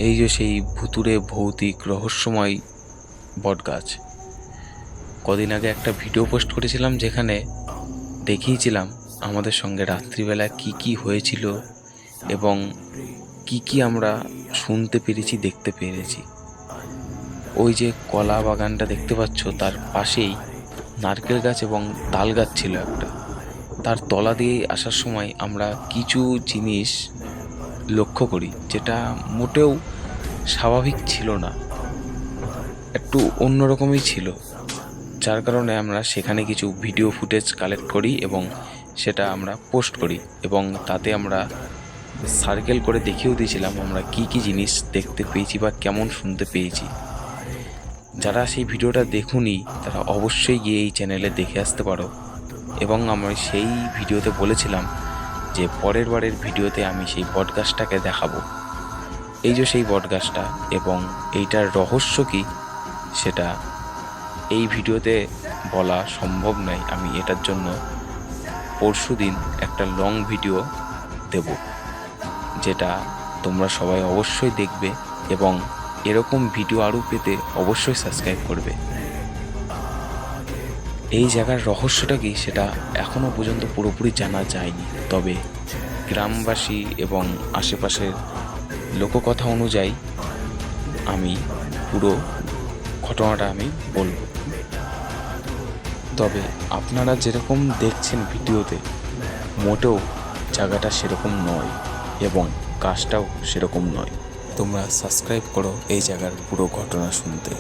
এই যে সেই ভুতুড়ে ভৌতিক রহস্যময় বটগাছ। কদিন আগে একটা ভিডিও পোস্ট করেছিলাম যেখানে দেখিয়েছিলাম আমাদের সঙ্গে রাত্রিবেলা কি হয়েছিল এবং কি আমরা শুনতে পেরেছি, দেখতে পেরেছি। ওই যে কলা বাগানটা দেখতে পাচ্ছ, তার পাশেই নারকেল গাছ এবং তাল গাছ ছিল একটা। তার তলা দিয়ে আসার সময় আমরা কিছু জিনিস লক্ষ্য করি যেটা মোটেও স্বাভাবিক ছিল না, একটু অন্যরকমই ছিল। যার কারণে আমরা সেখানে কিছু ভিডিও ফুটেজ কালেক্ট করি এবং সেটা আমরা পোস্ট করি, এবং তাতে আমরা সার্কেল করে দেখিয়েও দিয়েছিলাম আমরা কি জিনিস দেখতে পেয়েছি বা কেমন শুনতে পেয়েছি। যারা সেই ভিডিওটা দেখুনি তারা অবশ্যই গিয়ে এই চ্যানেলে দেখে আসতে পারো। এবং আমি সেই ভিডিওতে বলেছিলাম যে পরের বারের ভিডিওতে আমি সেই বটগাছটাকে দেখাবো। এই যে সেই বটগাছটা এবং এইটার রহস্য কি সেটা এই ভিডিওতে বলা সম্ভব নয়। আমি এটার জন্য পরশুদিন একটা লং ভিডিও দেব, যেটা তোমরা সবাই অবশ্যই দেখবে এবং এরকম ভিডিও আরও পেতে অবশ্যই সাবস্ক্রাইব করবে। এই জায়গার রহস্যটা কি সেটা এখনও পর্যন্ত পুরোপুরি জানা যায়নি, তবে গ্রামবাসী এবং আশেপাশের লোককথা অনুযায়ী আমি পুরো ঘটনাটা আমি বলবো। তবে আপনারা যেরকম দেখছেন ভিডিওতে মোটেও জায়গাটা সেরকম নয় এবং কাজটাও সেরকম নয়। তোমরা সাবস্ক্রাইব করো এই জায়গার পুরো ঘটনা শুনতে।